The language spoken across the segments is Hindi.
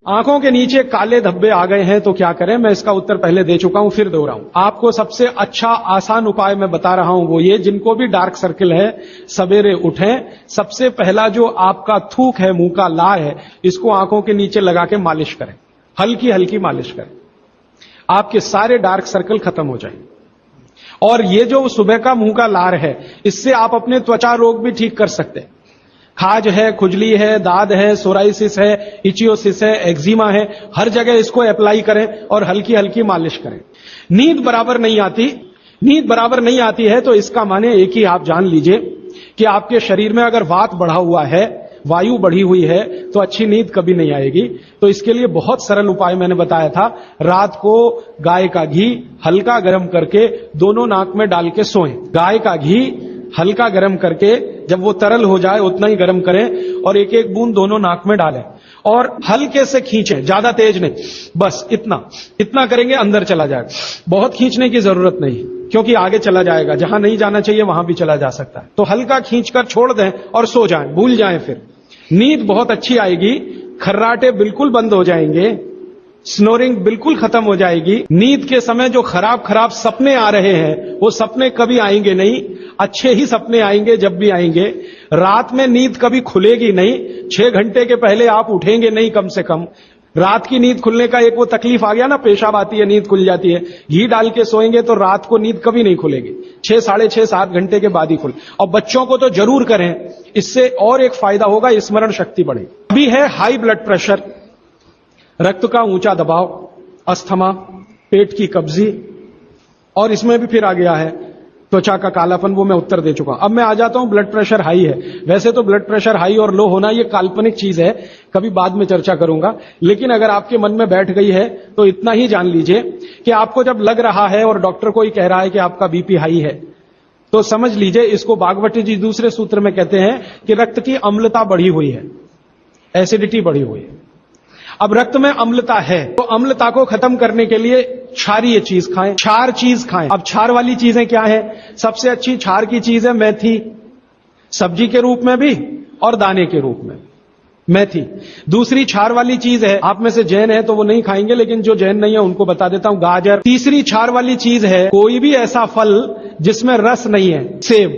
आंखों के नीचे काले धब्बे आ गए हैं तो क्या करें? मैं इसका उत्तर पहले दे चुका हूं, फिर दोहराऊं। आपको सबसे अच्छा आसान उपाय मैं बता रहा हूं, वो ये, जिनको भी डार्क सर्किल है सवेरे उठें, सबसे पहला जो आपका थूक है, मुंह का लार है, इसको आंखों के नीचे लगा के मालिश करें, हल्की हल्की मालिश करें, आपके सारे डार्क सर्कल खत्म हो जाएंगे। और ये जो सुबह का मुंह का लार है, इससे आप अपने त्वचा रोग भी ठीक कर सकते हैं। खाज है, खुजली है, दाद है, सोराइसिस है, इचियोसिस है, एक्जिमा है, हर जगह इसको अप्लाई करें और हल्की हल्की मालिश करें। नींद बराबर नहीं आती है तो इसका माने एक ही आप जान लीजिए कि आपके शरीर में अगर वात बढ़ा हुआ है, वायु बढ़ी हुई है, तो अच्छी नींद कभी नहीं आएगी। तो इसके लिए बहुत सरल उपाय मैंने बताया था। रात को गाय का घी हल्का गर्म करके दोनों नाक में डाल के सोएं। गाय का घी हल्का गर्म करके, जब वो तरल हो जाए उतना ही गर्म करें और एक एक बूंद दोनों नाक में डालें और हल्के से खींचें, ज्यादा तेज नहीं, बस इतना करेंगे अंदर चला जाएगा। बहुत खींचने की जरूरत नहीं, क्योंकि आगे चला जाएगा, जहां नहीं जाना चाहिए वहां भी चला जा सकता है। तो हल्का खींचकर छोड़ दें और सो जाएं, भूल जाएं। फिर नींद बहुत अच्छी आएगी, खर्राटे बिल्कुल बंद हो जाएंगे, स्नोरिंग बिल्कुल खत्म हो जाएगी। नींद के समय जो खराब सपने आ रहे हैं, वो सपने कभी आएंगे नहीं, अच्छे ही सपने आएंगे जब भी आएंगे। रात में नींद कभी खुलेगी नहीं, 6 घंटे के पहले आप उठेंगे नहीं कम से कम। रात की नींद खुलने का एक वो तकलीफ आ गया ना, पेशाब आती है, नींद खुल जाती है। घी डाल के सोएंगे तो रात को नींद कभी नहीं खुलेगी, 6, साढ़े 6, 7 घंटे के बाद ही खुले। और बच्चों को तो जरूर करें, इससे और एक फायदा होगा, स्मरण शक्ति बढ़ेगी। अभी है हाई ब्लड प्रेशर, रक्त का ऊंचा दबाव, अस्थमा, पेट की कब्जी, और इसमें भी फिर आ गया है त्वचा का कालापन, वो मैं उत्तर दे चुका हूं। अब मैं आ जाता हूं, ब्लड प्रेशर हाई है। वैसे तो ब्लड प्रेशर हाई और लो होना ये काल्पनिक चीज है, कभी बाद में चर्चा करूंगा, लेकिन अगर आपके मन में बैठ गई है तो इतना ही जान लीजिए कि आपको जब लग रहा है और डॉक्टर को ही कह रहा है कि आपका बीपी हाई है, तो समझ लीजिए, इसको बागवती जी दूसरे सूत्र में कहते हैं कि रक्त की अम्लता बढ़ी हुई है, एसिडिटी बढ़ी हुई है। अब रक्त में अम्लता है तो अम्लता को खत्म करने के लिए क्षारीय चीज खाएं, क्षार चीज खाएं। अब क्षार वाली चीजें क्या है? सबसे अच्छी क्षार की चीज है मेथी, सब्जी के रूप में भी और दाने के रूप में मेथी। दूसरी क्षार वाली चीज है, आप में से जैन है तो वो नहीं खाएंगे, लेकिन जो जैन नहीं है उनको बता देता हूं, गाजर। तीसरी क्षार वाली चीज है कोई भी ऐसा फल जिसमें रस नहीं है, सेब,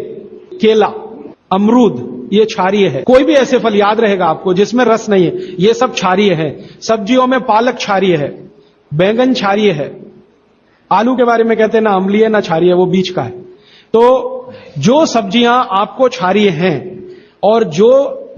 केला, अमरूद, ये क्षारीय है। कोई भी ऐसे फल याद रहेगा आपको जिसमें रस नहीं है, ये सब क्षारीय है। सब्जियों में पालक क्षारीय है, बैंगन क्षारीय है, आलू के बारे में कहते हैं ना अम्लीय ना क्षारीय, वो बीच का है। तो जो सब्जियां आपको क्षारीय हैं और जो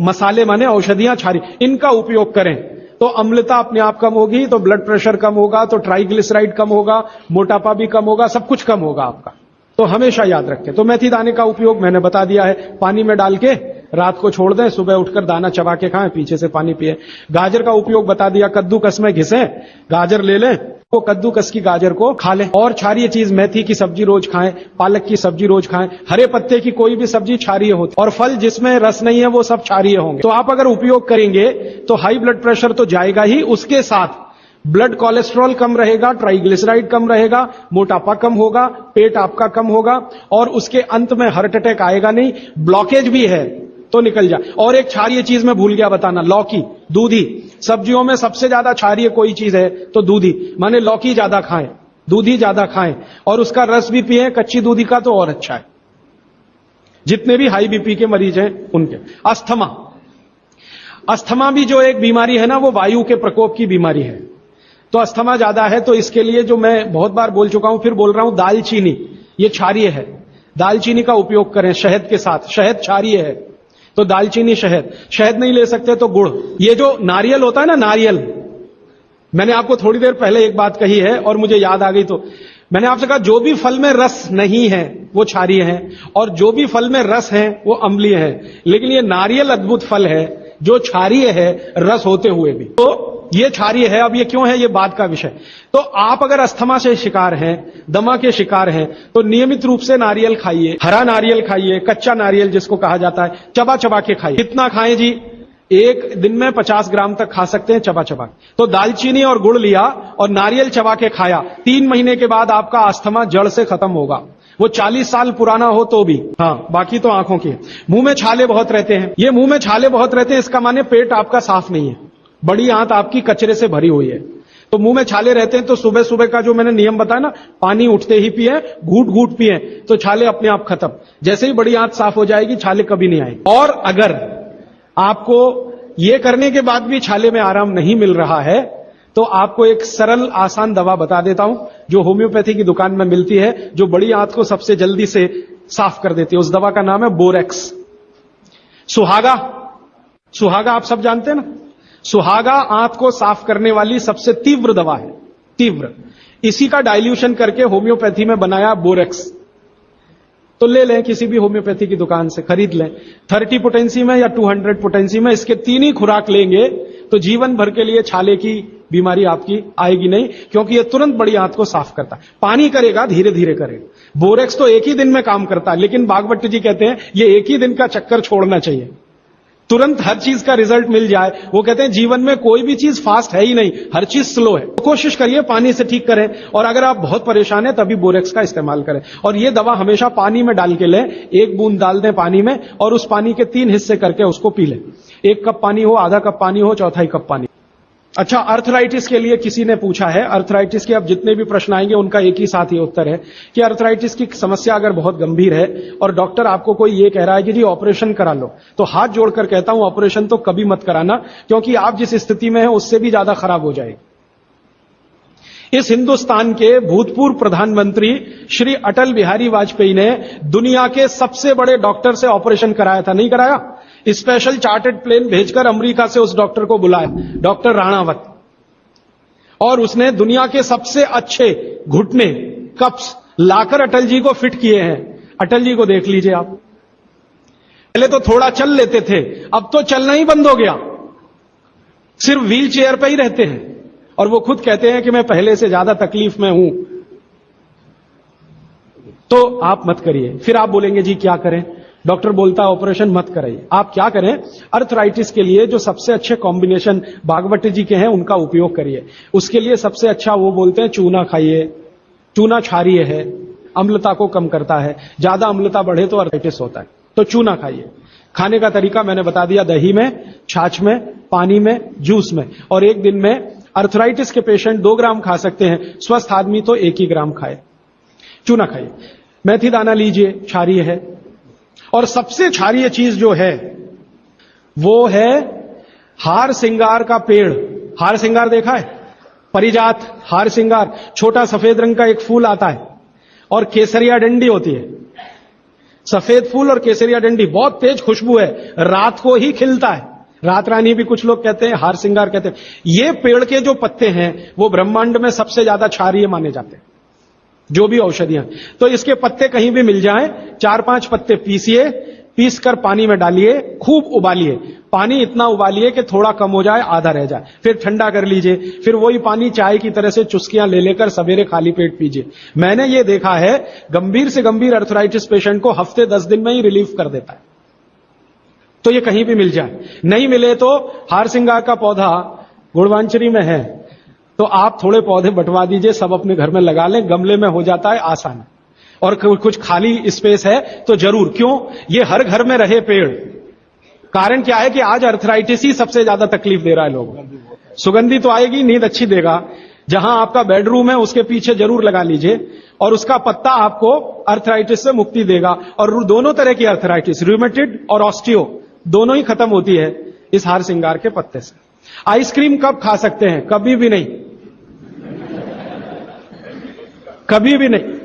मसाले माने औषधियां क्षारीय, इनका उपयोग करें तो अम्लता अपने आप कम होगी, तो ब्लड प्रेशर कम होगा, तो ट्राइग्लिसराइड कम होगा, मोटापा भी कम होगा, सब कुछ कम होगा आपका। तो हमेशा याद रखें। तो मेथी दाने का उपयोग मैंने बता दिया है, पानी में डाल के रात को छोड़ दें, सुबह उठकर दाना चबा के खाएं, पीछे से पानी पिए। गाजर का उपयोग बता दिया, कद्दूकस में घिसें, गाजर ले लें, वो कद्दूकस की गाजर को खा लें। और क्षारीय चीज, मेथी की सब्जी रोज खाएं, पालक की सब्जी रोज खाएं, हरे पत्ते की कोई भी सब्जी क्षारीय होती, और फल जिसमें रस नहीं है वो सब क्षारीय होंगे। तो आप अगर उपयोग करेंगे तो हाई ब्लड प्रेशर तो जाएगा ही, उसके साथ ब्लड कोलेस्ट्रॉल कम रहेगा, ट्राइग्लिसराइड कम रहेगा, मोटापा कम होगा, पेट आपका कम होगा, और उसके अंत में हार्ट अटैक आएगा नहीं। ब्लॉकेज भी है तो निकल जाए। और एक क्षारीय चीज मैं भूल गया बताना, लौकी, दूधी। सब्जियों में सबसे ज्यादा क्षारीय कोई चीज है तो दूधी, माने लौकी ज्यादा खाएं, दूधी ज्यादा खाएं, और उसका रस भी पिए, कच्ची दूधी का तो और अच्छा है। जितने भी हाई बीपी के मरीज हैं उनके। अस्थमा भी जो एक बीमारी है ना, वो वायु के प्रकोप की बीमारी है। तो अस्थमा ज्यादा है तो इसके लिए जो मैं बहुत बार बोल चुका हूं, फिर बोल रहा हूं, दालचीनी, ये क्षारीय है, दालचीनी का उपयोग करें शहद के साथ। शहद क्षारीय है तो दालचीनी, शहद नहीं ले सकते तो गुड़। ये जो नारियल होता है ना, नारियल, मैंने आपको थोड़ी देर पहले एक बात कही है और मुझे याद आ गई, तो मैंने आपसे कहा जो भी फल में रस नहीं है वो क्षारीय है, और जो भी फल में रस है वो अम्लीय है। लेकिन ये नारियल अद्भुत फल है जो क्षारीय है, रस होते हुए भी। तो ये क्षारीय है। अब ये क्यों है, ये बात का विषय। तो आप अगर अस्थमा से शिकार हैं, दमा के शिकार हैं, तो नियमित रूप से नारियल खाइए, हरा नारियल खाइए, कच्चा नारियल जिसको कहा जाता है, चबा चबा के खाइए। कितना खाएं जी? एक दिन में 50 ग्राम तक खा सकते हैं चबा चबा। तो दालचीनी और गुड़ लिया और नारियल चबा के खाया, 3 महीने के बाद आपका अस्थमा जड़ से खत्म होगा। वो 40 साल पुराना हो तो भी। हाँ, बाकी तो आंखों की। मुंह में छाले बहुत रहते हैं, ये मुंह में छाले बहुत रहते हैं, इसका माने पेट आपका साफ नहीं है। बड़ी आंत आपकी कचरे से भरी हुई है, तो मुंह में छाले रहते हैं, तो सुबह सुबह का जो मैंने नियम बताया ना, पानी उठते ही पिए, घूट घूट पिए, तो छाले अपने आप खत्म। जैसे ही बड़ी आंत साफ हो जाएगी, छाले कभी नहीं आएंगे। और अगर आपको ये करने के बाद भी छाले में आराम नहीं मिल रहा है, तो आपको एक सरल आसान दवा बता देता हूं, जो होम्योपैथी की दुकान में मिलती है, जो बड़ी आंत को सबसे जल्दी से साफ कर देती है। उस दवा का नाम है बोरेक्स। सुहागा, सुहागा आप सब जानते हैं ना, सुहागा आंत को साफ करने वाली सबसे तीव्र दवा है, तीव्र। इसी का डाइल्यूशन करके होम्योपैथी में बनाया बोरेक्स। तो ले लें, किसी भी होम्योपैथी की दुकान से खरीद लें। 30 पोटेंसी में या 200 पोटेंसी में इसके 3 ही खुराक लेंगे तो जीवन भर के लिए छाले की बीमारी आपकी आएगी नहीं, क्योंकि यह तुरंत बड़ी आंत को साफ करता है। पानी करेगा, धीरे धीरे करेगा। बोरेक्स तो एक ही दिन में काम करता है, लेकिन बागवट जी कहते हैं ये एक ही दिन का चक्कर छोड़ना चाहिए, तुरंत हर चीज का रिजल्ट मिल जाए। वो कहते हैं जीवन में कोई भी चीज फास्ट है ही नहीं, हर चीज स्लो है। तो कोशिश करिए पानी से ठीक करें, और अगर आप बहुत परेशान हैं तभी बोरेक्स का इस्तेमाल करें। और ये दवा हमेशा पानी में डाल के लें, 1 बूंद डाल दें पानी में, और उस पानी के 3 हिस्से करके उसको पी लें। 1 कप पानी हो, आधा कप पानी हो, चौथाई कप पानी। अच्छा, अर्थराइटिस के लिए किसी ने पूछा है, अर्थराइटिस के अब जितने भी प्रश्न आएंगे उनका एक ही साथ ही उत्तर है कि अर्थराइटिस की समस्या अगर बहुत गंभीर है और डॉक्टर आपको कोई ये कह रहा है कि जी ऑपरेशन करा लो, तो हाथ जोड़कर कहता हूं ऑपरेशन तो कभी मत कराना, क्योंकि आप जिस स्थिति में हैं उससे भी ज्यादा खराब हो जाएगी। इस हिंदुस्तान के भूतपूर्व प्रधानमंत्री श्री अटल बिहारी वाजपेयी ने दुनिया के सबसे बड़े डॉक्टर से ऑपरेशन कराया था, नहीं कराया? स्पेशल चार्टर्ड प्लेन भेजकर अमेरिका से उस डॉक्टर को बुलाया, डॉक्टर राणावत, और उसने दुनिया के सबसे अच्छे घुटने कप्स लाकर अटल जी को फिट किए हैं। अटल जी को देख लीजिए आप, पहले तो थोड़ा चल लेते थे, अब तो चलना ही बंद हो गया, सिर्फ व्हील चेयर पर ही रहते हैं। और वो खुद कहते हैं कि मैं पहले से ज्यादा तकलीफ में हूं। तो आप मत करिए। फिर आप बोलेंगे जी क्या करें, डॉक्टर बोलता है ऑपरेशन मत कराइए। आप क्या करें, अर्थराइटिस के लिए जो सबसे अच्छे कॉम्बिनेशन भागवत जी के हैं उनका उपयोग करिए। उसके लिए सबसे अच्छा वो बोलते हैं चूना खाइए, चूना क्षारीय है, अम्लता को कम करता है, ज्यादा अम्लता बढ़े तो अर्थराइटिस होता है, तो चूना खाइए। खाने का तरीका मैंने बता दिया, दही में, छाछ में, पानी में, जूस में। और एक दिन में अर्थराइटिस के पेशेंट 2 ग्राम खा सकते हैं, स्वस्थ आदमी तो 1 ही ग्राम खाए। चूना खाइए। मेथी दाना लीजिए, क्षारीय है। और सबसे क्षारीय चीज जो है वो है हार सिंगार का पेड़। हार सिंगार देखा है? परिजात हार सिंगार, छोटा सफेद रंग का एक फूल आता है और केसरिया डंडी होती है। सफेद फूल और केसरिया डंडी, बहुत तेज खुशबू है, रात को ही खिलता है। रात रानी भी कुछ लोग कहते हैं, हार सिंगार कहते हैं। ये पेड़ के जो पत्ते हैं वो ब्रह्मांड में सबसे ज्यादा क्षारीय माने जाते हैं, जो भी औषधियां। तो इसके पत्ते कहीं भी मिल जाएं, 4-5 पत्ते पीसिए, पीसकर पानी में डालिए, खूब उबालिए। पानी इतना उबालिए कि थोड़ा कम हो जाए, आधा रह जाए, फिर ठंडा कर लीजिए। फिर वही पानी चाय की तरह से चुस्कियां ले लेकर सवेरे खाली पेट पीजिए। मैंने ये देखा है, गंभीर से गंभीर अर्थराइटिस पेशेंट को हफ्ते 10 दिन में ही रिलीफ कर देता है। तो ये कहीं भी मिल जाए। नहीं मिले तो हार सिंगार का पौधा गुड़वांचरी में है, तो आप थोड़े पौधे बंटवा दीजिए, सब अपने घर में लगा लें, गमले में हो जाता है आसान। और कुछ खाली स्पेस है तो जरूर, क्यों, ये हर घर में रहे पेड़। कारण क्या है कि आज अर्थराइटिस ही सबसे ज्यादा तकलीफ दे रहा है लोगों को। सुगंधी तो आएगी, नींद अच्छी देगा। जहां आपका बेडरूम है उसके पीछे जरूर लगा लीजिए, और उसका पत्ता आपको अर्थराइटिस से मुक्ति देगा। और दोनों तरह की अर्थराइटिस, रूमेटिड और ऑस्टियो, दोनों ही खत्म होती है इस हार सिंगार के पत्ते से। आइसक्रीम कब खा सकते हैं? कभी भी नहीं, कभी भी नहीं।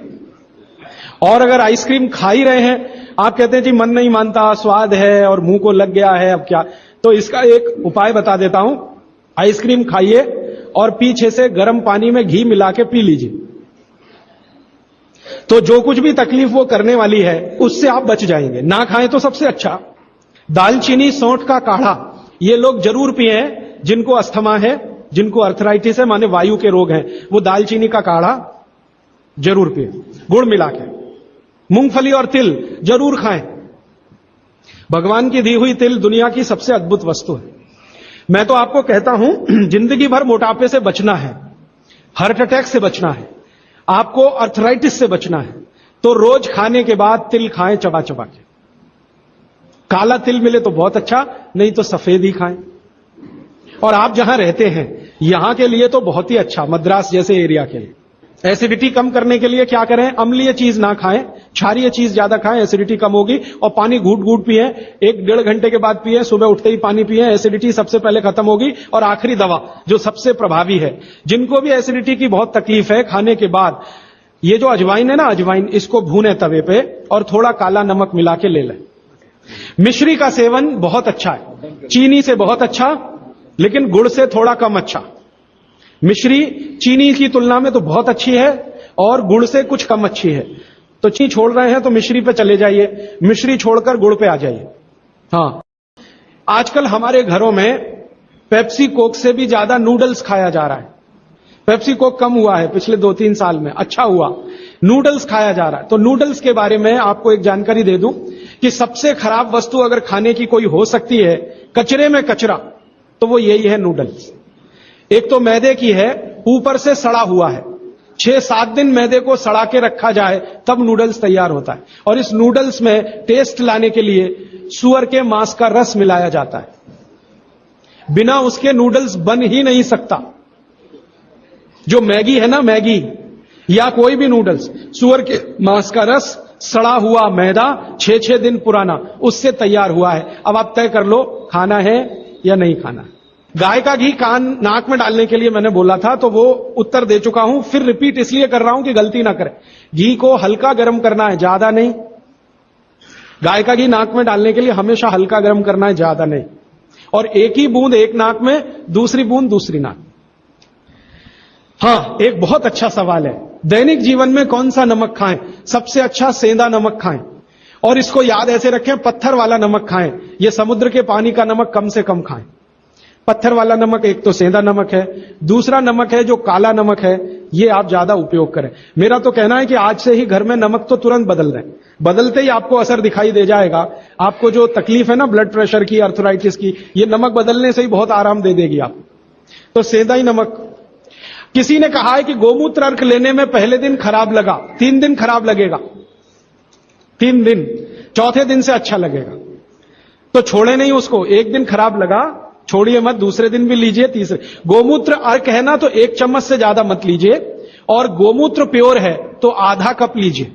और अगर आइसक्रीम खा ही रहे हैं, आप कहते हैं जी मन नहीं मानता, स्वाद है और मुंह को लग गया है, अब क्या, तो इसका एक उपाय बता देता हूं। आइसक्रीम खाइए और पीछे से गर्म पानी में घी मिला के पी लीजिए, तो जो कुछ भी तकलीफ वो करने वाली है उससे आप बच जाएंगे। ना खाएं तो सबसे अच्छा। दालचीनी सौंठ का काढ़ा ये लोग जरूर पिए, जिनको अस्थमा है, जिनको अर्थराइटिस है, माने वायु के रोग हैं, वो दालचीनी का काढ़ा जरूर पिए, गुड़ मिला के। मूंगफली और तिल जरूर खाएं। भगवान की दी हुई तिल दुनिया की सबसे अद्भुत वस्तु है। मैं तो आपको कहता हूं, जिंदगी भर मोटापे से बचना है, हार्ट अटैक से बचना है, आपको अर्थराइटिस से बचना है, तो रोज खाने के बाद तिल खाएं, चबा चबा के। काला तिल मिले तो बहुत अच्छा, नहीं तो सफेद ही खाएं। और आप जहां रहते हैं यहां के लिए तो बहुत ही अच्छा, मद्रास जैसे एरिया के लिए। एसिडिटी कम करने के लिए क्या करें? अम्लीय चीज ना खाएं, क्षारीय चीज ज्यादा खाएं, एसिडिटी कम होगी। और पानी घूट घूट पिए, 1-1.5 घंटे के बाद पिए, सुबह उठते ही पानी पिए, एसिडिटी सबसे पहले खत्म होगी। और आखिरी दवा जो सबसे प्रभावी है, जिनको भी एसिडिटी की बहुत तकलीफ है, खाने के बाद ये जो अजवाइन है ना, अजवाइन, इसको भूने तवे पे और थोड़ा काला नमक मिला के ले लें। मिश्री का सेवन बहुत अच्छा है, चीनी से बहुत अच्छा, लेकिन गुड़ से थोड़ा कम अच्छा। मिश्री चीनी की तुलना में तो बहुत अच्छी है और गुड़ से कुछ कम अच्छी है। तो चीनी छोड़ रहे हैं तो मिश्री पे चले जाइए, मिश्री छोड़कर गुड़ पे आ जाइए। हाँ, आजकल हमारे घरों में पेप्सी कोक से भी ज्यादा नूडल्स खाया जा रहा है। पेप्सी कोक कम हुआ है पिछले 2-3 साल में, अच्छा हुआ, नूडल्स खाया जा रहा है। तो नूडल्स के बारे में आपको एक जानकारी दे दूं कि सबसे खराब वस्तु अगर खाने की कोई हो सकती है, कचरे में कचरा, तो वो यही है नूडल्स। एक तो मैदे की है, ऊपर से सड़ा हुआ है। 6-7 दिन मैदे को सड़ा के रखा जाए तब नूडल्स तैयार होता है। और इस नूडल्स में टेस्ट लाने के लिए सुअर के मांस का रस मिलाया जाता है। बिना उसके नूडल्स बन ही नहीं सकता। जो मैगी है ना, मैगी या कोई भी नूडल्स, सुअर के मांस का रस, सड़ा हुआ मैदा, 6-6 दिन पुराना, उससे तैयार हुआ है। अब आप तय कर लो खाना है या नहीं खाना। गाय का घी कान नाक में डालने के लिए मैंने बोला था, तो वो उत्तर दे चुका हूं, फिर रिपीट इसलिए कर रहा हूं कि गलती ना करें। घी को हल्का गर्म करना है, ज्यादा नहीं। गाय का घी नाक में डालने के लिए हमेशा हल्का गर्म करना है, ज्यादा नहीं। और एक ही बूंद एक नाक में, दूसरी बूंद दूसरी नाक। हां, एक बहुत अच्छा सवाल है, दैनिक जीवन में कौन सा नमक खाएं? सबसे अच्छा सेंधा नमक खाएं। और इसको याद ऐसे रखें, पत्थर वाला नमक खाएं। यह समुद्र के पानी का नमक कम से कम खाएं। पत्थर वाला नमक एक तो सेंधा नमक है, दूसरा नमक है जो काला नमक है, ये आप ज्यादा उपयोग करें। मेरा तो कहना है कि आज से ही घर में नमक तो तुरंत बदल रहे हैं, बदलते ही आपको असर दिखाई दे जाएगा। आपको जो तकलीफ है ना ब्लड प्रेशर की, अर्थराइटिस की, ये नमक बदलने से ही बहुत आराम दे देगी आप। तो सेंधा ही नमक। किसी ने कहा है कि गोमूत्र अर्क लेने में पहले दिन खराब लगा, 3 दिन खराब लगेगा, 3 दिन, चौथे दिन से अच्छा लगेगा। तो छोड़े नहीं उसको, एक दिन खराब लगा, छोड़िए मत, दूसरे दिन भी लीजिए, तीसरे। गोमूत्र अर्क है ना, तो 1 चम्मच से ज्यादा मत लीजिए। और गोमूत्र प्योर है तो आधा कप लीजिए।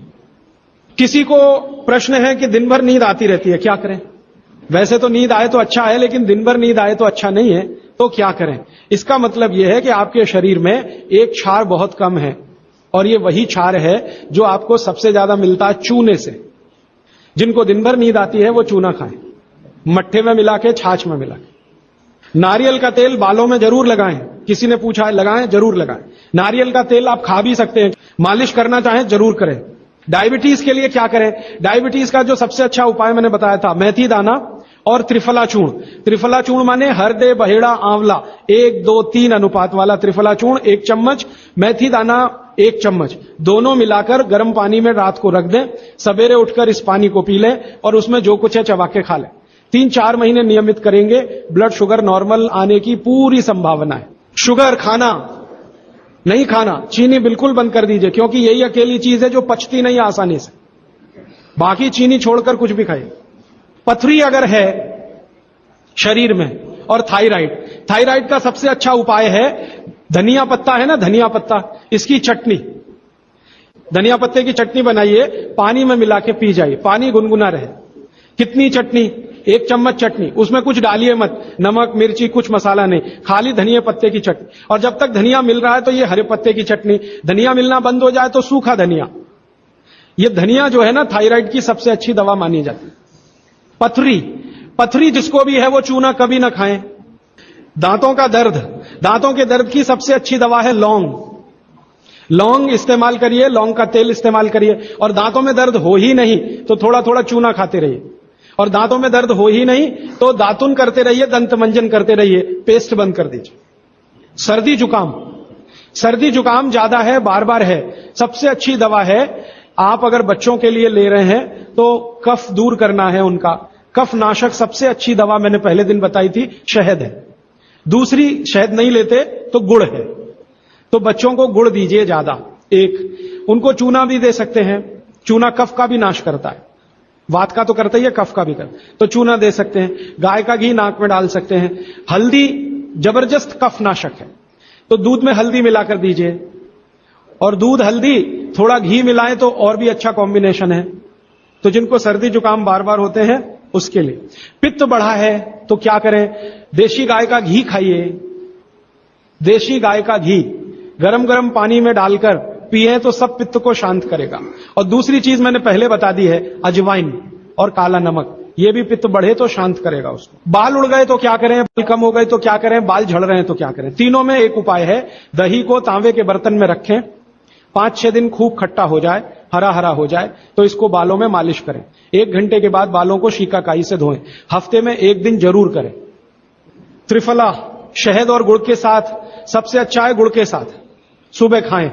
किसी को प्रश्न है कि दिन भर नींद आती रहती है, क्या करें? वैसे तो नींद आए तो अच्छा है, लेकिन दिन भर नींद आए तो अच्छा नहीं है, तो क्या करें? इसका मतलब यह है कि आपके शरीर में एक क्षार बहुत कम है, और ये वही क्षार है जो आपको सबसे ज्यादा मिलता है चूने से। जिनको दिन भर नींद आती है वो चूना खाएं, मट्ठे में मिला के, छाछ में मिला के। नारियल का तेल बालों में जरूर लगाएं। किसी ने पूछा है, लगाएं? जरूर लगाएं। नारियल का तेल आप खा भी सकते हैं, मालिश करना चाहें जरूर करें। डायबिटीज के लिए क्या करें? डायबिटीज का जो सबसे अच्छा उपाय मैंने बताया था, मेथी दाना और त्रिफला चूर्ण। त्रिफला चूर्ण माने हरदे, बहेड़ा, आंवला, 1-2-3 अनुपात वाला त्रिफला चूर्ण 1 चम्मच, मेथी दाना 1 चम्मच, दोनों मिलाकर गर्म पानी में रात को रख दें। सवेरे उठकर इस पानी को पी लें और उसमें जो कुछ है चबा के खा लें। 3-4 महीने नियमित करेंगे, ब्लड शुगर नॉर्मल आने की पूरी संभावना है। शुगर खाना नहीं खाना, चीनी बिल्कुल बंद कर दीजिए, क्योंकि यही अकेली चीज है जो पचती नहीं आसानी से। बाकी चीनी छोड़कर कुछ भी खाइए। पथरी अगर है शरीर में, और थायराइड का सबसे अच्छा उपाय है धनिया पत्ता है ना, धनिया पत्ता, इसकी चटनी, धनिया पत्ते की चटनी बनाइए, पानी में मिला के पी जाइए, पानी गुनगुना रहे। कितनी चटनी? 1 चम्मच चटनी, उसमें कुछ डालिए मत, नमक मिर्ची कुछ मसाला नहीं, खाली धनिया पत्ते की चटनी। और जब तक धनिया मिल रहा है तो ये हरे पत्ते की चटनी, धनिया मिलना बंद हो जाए तो सूखा धनिया। ये धनिया जो है ना, थायराइड की सबसे अच्छी दवा मानी जाती है। पथरी जिसको भी है वो चूना कभी ना खाएं। दांतों का दर्द, दांतों के दर्द की सबसे अच्छी दवा है लौंग इस्तेमाल करिए, लौंग का तेल इस्तेमाल करिए। और दांतों में दर्द हो ही नहीं तो थोड़ा थोड़ा चूना खाते रहिए। और दांतों में दर्द हो ही नहीं तो दातुन करते रहिए, दंत मंजन करते रहिए, पेस्ट बंद कर दीजिए। सर्दी जुकाम ज्यादा है, बार बार है, सबसे अच्छी दवा है, आप अगर बच्चों के लिए ले रहे हैं तो कफ दूर करना है उनका, कफ नाशक सबसे अच्छी दवा मैंने पहले दिन बताई थी, शहद है। दूसरी शहद नहीं लेते तो गुड़ है, तो बच्चों को गुड़ दीजिए ज्यादा। एक उनको चूना भी दे सकते हैं, चूना कफ का भी नाश करता है, वात का तो करता ही है, कफ का भी करता है, तो चूना दे सकते हैं। गाय का घी नाक में डाल सकते हैं। हल्दी जबरदस्त कफनाशक है। तो दूध में हल्दी मिलाकर दीजिए, और दूध हल्दी थोड़ा घी मिलाएं तो और भी अच्छा कॉम्बिनेशन है। तो जिनको सर्दी जुकाम बार बार होते हैं उसके लिए। पित्त बढ़ा है तो क्या करें? देशी गाय का घी खाइए। देशी गाय का घी गरम गरम पानी में डालकर पिए तो सब पित्त को शांत करेगा। और दूसरी चीज मैंने पहले बता दी है, अजवाइन और काला नमक, ये भी पित्त बढ़े तो शांत करेगा उसको। बाल उड़ गए तो क्या करें? बाल कम हो गए तो क्या करें? बाल झड़ रहे हैं तो क्या करें? तीनों में एक उपाय है। दही को तांबे के बर्तन में रखें, 5-6 दिन खूब खट्टा हो जाए, हरा हरा हो जाए तो इसको बालों में मालिश करें। 1 घंटे के बाद बालों को शीकाकाई से धोएं। हफ्ते में 1 दिन जरूर करें। त्रिफला शहद और गुड़ के साथ, सबसे अच्छा है गुड़ के साथ, सुबह खाएं,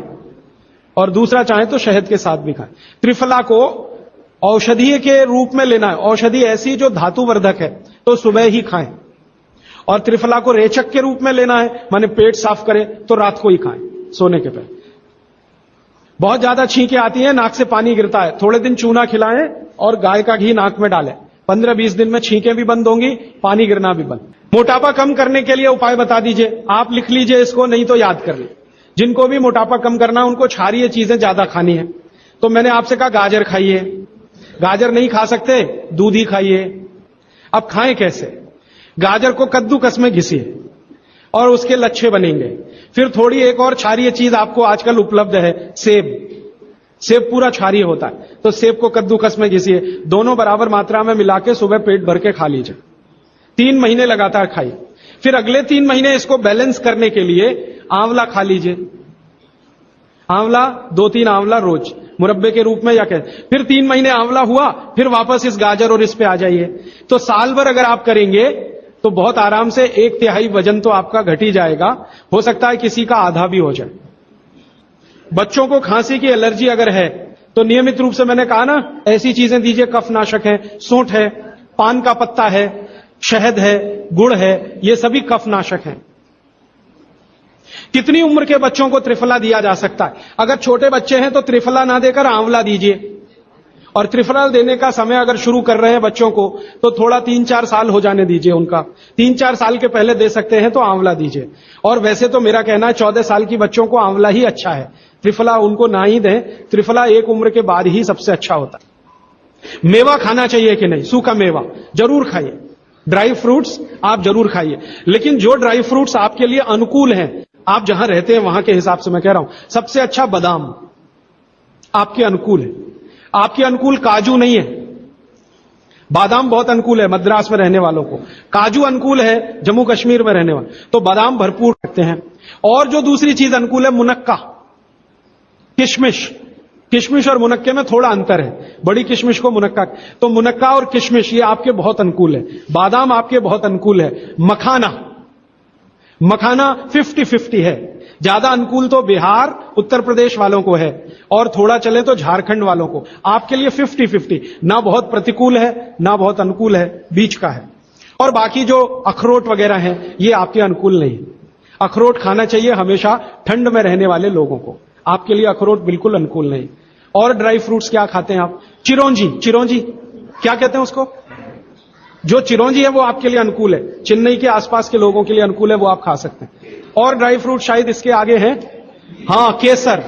और दूसरा चाहें तो शहद के साथ भी खाएं। त्रिफला को औषधीय के रूप में लेना है, औषधि ऐसी जो धातुवर्धक है तो सुबह ही खाएं। और त्रिफला को रेचक के रूप में लेना है, माने पेट साफ करे, तो रात को ही खाएं सोने के पहले। बहुत ज्यादा छींकें आती हैं, नाक से पानी गिरता है, थोड़े दिन चूना खिलाएं और गाय का घी नाक में डालें। 15-20 दिन में छींकें भी बंद होंगी, पानी गिरना भी बंद। मोटापा कम करने के लिए उपाय बता दीजिए, आप लिख लीजिए इसको, नहीं तो याद कर लीजिए। जिनको भी मोटापा कम करना है उनको क्षारीय चीजें ज्यादा खानी है। तो मैंने आपसे कहा गाजर खाइए, गाजर नहीं खा सकते, दूध ही खाइए। अब खाएं कैसे? गाजर को कद्दूकस में घिसिए और उसके लच्छे बनेंगे। फिर थोड़ी एक और क्षारीय चीज आपको आजकल उपलब्ध है, सेब। सेब पूरा क्षारीय होता है, तो सेब को कद्दूकस में घिसिए, दोनों बराबर मात्रा में मिला के सुबह पेट भर के खा लीजिए। 3 महीने लगातार खाइए। फिर अगले 3 महीने इसको बैलेंस करने के लिए आंवला खा लीजिए। आंवला 2-3 आंवला रोज मुरब्बे के रूप में, या कह फिर 3 महीने आंवला हुआ, फिर वापस इस गाजर और इस पे आ जाइए। तो साल भर अगर आप करेंगे तो बहुत आराम से 1/3 वजन तो आपका घट ही जाएगा। हो सकता है किसी का आधा भी हो जाए। बच्चों को खांसी की एलर्जी अगर है तो नियमित रूप से, मैंने कहा ना, ऐसी चीजें दीजिए, कफनाशक है, सूंठ है, पान का पत्ता है, शहद है, गुड़ है, ये सभी कफनाशक हैं। कितनी उम्र के बच्चों को त्रिफला दिया जा सकता है? अगर छोटे बच्चे हैं तो त्रिफला ना देकर आंवला दीजिए। और त्रिफला देने का समय अगर शुरू कर रहे हैं बच्चों को तो थोड़ा 3-4 साल हो जाने दीजिए उनका। 3-4 साल के पहले दे सकते हैं तो आंवला दीजिए। और वैसे तो मेरा कहना है 14 साल की बच्चों को आंवला ही अच्छा है, त्रिफला उनको ना ही दें। त्रिफला एक उम्र के बाद ही सबसे अच्छा होता है। मेवा खाना चाहिए कि नहीं? सूखा मेवा जरूर खाइए, ड्राई फ्रूट्स आप जरूर खाइए, लेकिन जो ड्राई फ्रूट्स आपके लिए अनुकूल हैं, आप जहां रहते हैं वहां के हिसाब से मैं कह रहा हूं, सबसे अच्छा बादाम आपके अनुकूल है। आपके अनुकूल काजू नहीं है, बादाम बहुत अनुकूल है मद्रास में रहने वालों को, काजू अनुकूल है जम्मू कश्मीर में रहने वाले, तो बादाम भरपूर रखते हैं। और जो दूसरी चीज अनुकूल है, मुनक्का, किशमिश। किशमिश और मुनक्के में थोड़ा अंतर है, बड़ी किशमिश को मुनक्का, तो मुनक्का और किशमिश ये आपके बहुत अनुकूल है। बादाम आपके बहुत अनुकूल है। मखाना, मखाना 50-50 है। ज्यादा अनुकूल तो बिहार उत्तर प्रदेश वालों को है, और थोड़ा चले तो झारखंड वालों को। आपके लिए 50-50, ना बहुत प्रतिकूल है ना बहुत अनुकूल है, बीच का है। और बाकी जो अखरोट वगैरह हैं ये आपके अनुकूल नहीं। अखरोट खाना चाहिए हमेशा ठंड में रहने वाले लोगों को, आपके लिए अखरोट बिल्कुल अनुकूल नहीं। और ड्राई फ्रूट्स क्या खाते हैं आप? चिरौंजी, चिरौंजी क्या कहते हैं उसको? जो चिरौंजी है वो आपके लिए अनुकूल है, चेन्नई के आसपास के लोगों के लिए अनुकूल है, वो आप खा सकते हैं। और ड्राई फ्रूट शायद इसके आगे हैं, हां, केसर।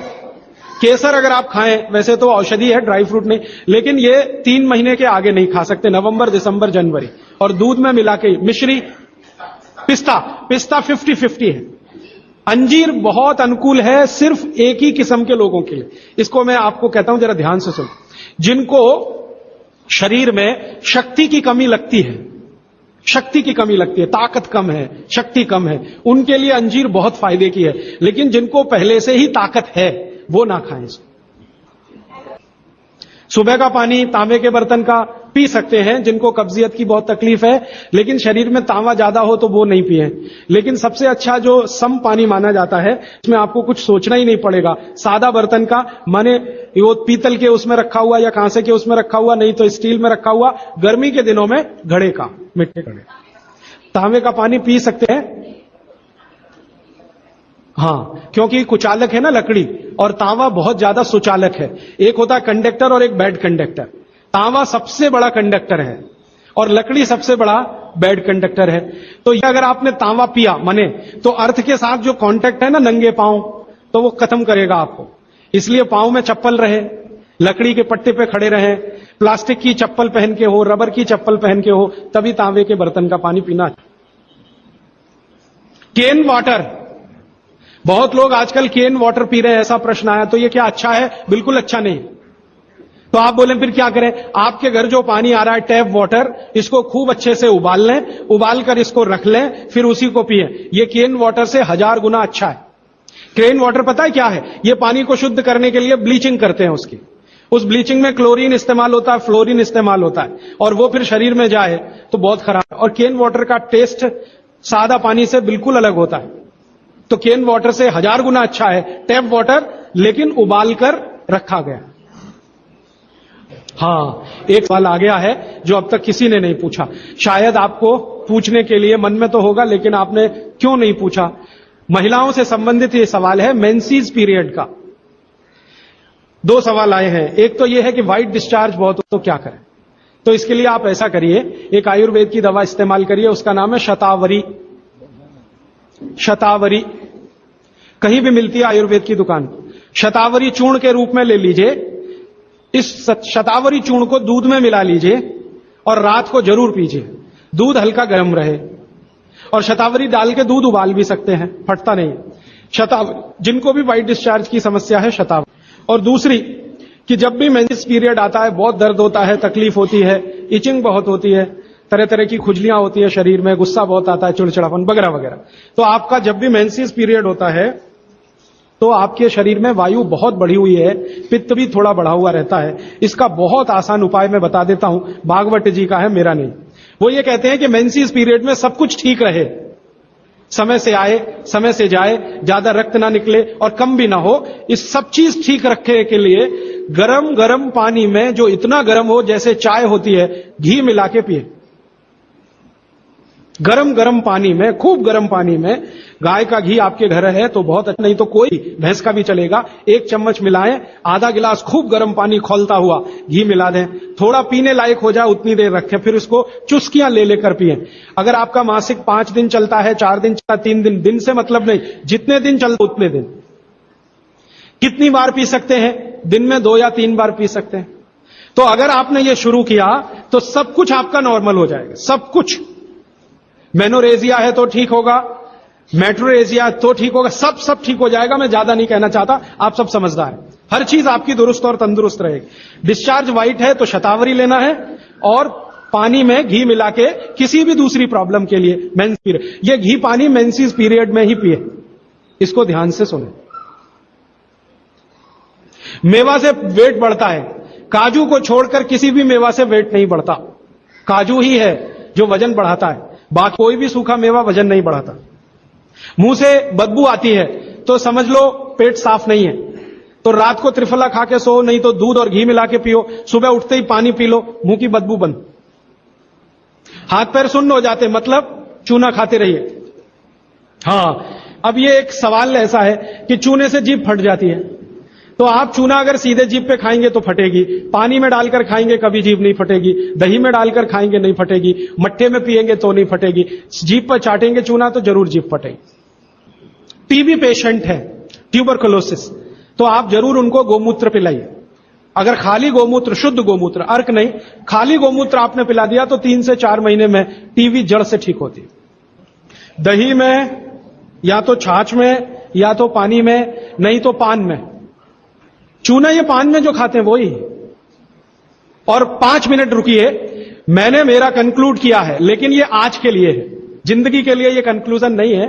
केसर अगर आप खाएं, वैसे तो औषधि है, ड्राई फ्रूट नहीं, लेकिन ये 3 महीने के आगे नहीं खा सकते, नवंबर, दिसंबर, जनवरी। और दूध में मिला के। मिश्री, पिस्ता, पिस्ता 50-50 है। अंजीर बहुत अनुकूल है सिर्फ एक ही किस्म के लोगों के लिए। इसको मैं आपको कहता हूं, जरा ध्यान से सुनो। जिनको शरीर में शक्ति की कमी लगती है, शक्ति की कमी लगती है, ताकत कम है, शक्ति कम है, उनके लिए अंजीर बहुत फायदे की है। लेकिन जिनको पहले से ही ताकत है वो ना खाएं इसको। सुबह का पानी तांबे के बर्तन का पी सकते हैं जिनको कब्जियत की बहुत तकलीफ है, लेकिन शरीर में तांबा ज्यादा हो तो वो नहीं पिए। लेकिन सबसे अच्छा जो सम पानी माना जाता है, इसमें आपको कुछ सोचना ही नहीं पड़ेगा, सादा बर्तन का, माने वो पीतल के उसमें रखा हुआ या कांसे के उसमें रखा हुआ, नहीं तो स्टील में रखा हुआ, गर्मी के दिनों में घड़े का, मिट्टी घड़े, तांबे का पानी पी सकते हैं। हां, क्योंकि कुचालक है ना लकड़ी, और तांबा बहुत ज्यादा सुचालक है। एक होता है कंडक्टर और एक बैड कंडक्टर। तांबा सबसे बड़ा कंडक्टर है और लकड़ी सबसे बड़ा बैड कंडक्टर है। तो ये अगर आपने तांबा पिया माने तो अर्थ के साथ जो कांटेक्ट है ना नंगे पांव, तो वो खत्म करेगा आपको। इसलिए पांव में चप्पल रहे, लकड़ी के पट्टे पे खड़े रहे, प्लास्टिक की चप्पल पहन के हो, रबर की चप्पल पहन के हो, तभी तांबे के बर्तन का पानी पीना। केन वाटर, बहुत लोग आजकल केन वाटर पी रहे हैं, ऐसा प्रश्न आया। तो ये क्या अच्छा है? बिल्कुल अच्छा नहीं। तो आप बोले फिर क्या करें? आपके घर जो पानी आ रहा है टैप वाटर, इसको खूब अच्छे से उबाल लें, उबाल कर इसको रख लें, फिर उसी को पिए। ये केन वाटर से 1000 गुना अच्छा है। केन वाटर पता है क्या है? ये पानी को शुद्ध करने के लिए ब्लीचिंग करते हैं उसकी। उस ब्लीचिंग में क्लोरीन इस्तेमाल होता है, फ्लोरीन इस्तेमाल होता है, और वो फिर शरीर में जाए तो बहुत खराब है। और केन वाटर का टेस्ट सादा पानी से बिल्कुल अलग होता है। तो केन वाटर से 1000 गुना अच्छा है टैप वाटर, लेकिन उबाल कर रखा गया। हाँ, एक सवाल आ गया है जो अब तक किसी ने नहीं पूछा। शायद आपको पूछने के लिए मन में तो होगा, लेकिन आपने क्यों नहीं पूछा? महिलाओं से संबंधित ये सवाल है मेंसेस पीरियड का। 2 सवाल आए हैं। एक तो यह है कि व्हाइट डिस्चार्ज बहुत हो तो क्या करें? तो इसके लिए आप ऐसा करिए, एक आयुर्वेद की दवा इस्तेमाल करिए, उसका नाम है शतावरी। शतावरी कहीं भी मिलती है आयुर्वेद की दुकान। शतावरी चूर्ण के रूप में ले लीजिए। इस शतावरी चूर्ण को दूध में मिला लीजिए और रात को जरूर पीजिए। दूध हल्का गर्म रहे, और शतावरी डाल के दूध उबाल भी सकते हैं, फटता नहीं। शतावरी, जिनको भी व्हाइट डिस्चार्ज की समस्या है, शतावरी। और दूसरी कि जब भी मेंसेस पीरियड आता है बहुत दर्द होता है, तकलीफ होती है, इचिंग बहुत होती है, तरह तरह की खुजलियां होती है शरीर में, गुस्सा बहुत आता है, चिड़चिड़ापन वगैरह वगैरह। तो आपका जब भी मेंसेस पीरियड होता है तो आपके शरीर में वायु बहुत बढ़ी हुई है, पित्त भी थोड़ा बढ़ा हुआ रहता है। इसका बहुत आसान उपाय मैं बता देता हूं, भागवत जी का है, मेरा नहीं। वो ये कहते हैं कि मेंसेस पीरियड में सब कुछ ठीक रहे, समय से आए समय से जाए, ज्यादा रक्त ना निकले और कम भी ना हो, इस सब चीज ठीक रखने के लिए गरम गरम पानी में, जो इतना गरम हो जैसे चाय होती है, घी मिला के पिए। गरम गरम पानी में, खूब गरम पानी में, गाय का घी आपके घर है तो बहुत अच्छा, नहीं तो कोई भैंस का भी चलेगा, 1 चम्मच मिलाएं, आधा गिलास खूब गरम पानी खौलता हुआ घी मिला दें, थोड़ा पीने लायक हो जाए उतनी देर रखें, फिर उसको चुस्कियां ले लेकर पिए। अगर आपका मासिक 5 दिन चलता है, 4 दिन चलता, 3 दिन, दिन से मतलब नहीं, जितने दिन चलता उतने दिन। कितनी बार पी सकते हैं? दिन में 2 या 3 बार पी सकते हैं। तो अगर आपने ये शुरू किया तो सब कुछ आपका नॉर्मल हो जाएगा, सब कुछ। मेनोरेजिया है तो ठीक होगा, मेट्रोरेजिया तो ठीक होगा, सब ठीक हो जाएगा। मैं ज्यादा नहीं कहना चाहता, आप सब समझदार हैं। हर चीज आपकी दुरुस्त और तंदुरुस्त रहेगी। डिस्चार्ज व्हाइट है तो शतावरी लेना है, और पानी में घी मिला के किसी भी दूसरी प्रॉब्लम के लिए, मेंस पीरियड, ये घी पानी मेंसेस पीरियड में ही पिए। इसको ध्यान से सुने। मेवा से वेट बढ़ता है, काजू को छोड़कर किसी भी मेवा से वेट नहीं बढ़ता। काजू ही है जो वजन बढ़ाता है, बाकी कोई भी सूखा मेवा वजन नहीं बढ़ाता। मुंह से बदबू आती है तो समझ लो पेट साफ नहीं है, तो रात को त्रिफला खा के सो, नहीं तो दूध और घी मिला के पियो, सुबह उठते ही पानी पी लो, मुंह की बदबू बंद। हाथ पैर सुन्न हो जाते, मतलब चूना खाते रहिए। हाँ, अब ये एक सवाल ऐसा है कि चूने से जीभ फट जाती है, तो आप चूना अगर सीधे जीभ पे खाएंगे तो फटेगी, पानी में डालकर खाएंगे कभी जीभ नहीं फटेगी, दही में डालकर खाएंगे नहीं फटेगी, मट्ठे में पिएंगे तो नहीं फटेगी, जीभ पर चाटेंगे चूना तो जरूर जीभ फटेगी। टीबी पेशेंट है, ट्यूबरकुलोसिस, तो आप जरूर उनको गोमूत्र पिलाइए। अगर खाली गोमूत्र, शुद्ध गोमूत्र, अर्क नहीं, खाली गोमूत्र आपने पिला दिया तो 3 से 4 महीने में टीबी जड़ से ठीक होती है। दही में, या तो छाछ में, या तो पानी में, नहीं तो पान में। चूना ये पान में जो खाते हैं वही। और 5 मिनट रुकिए, मैंने मेरा कंक्लूड किया है, लेकिन ये आज के लिए है, जिंदगी के लिए ये कंक्लूजन नहीं है।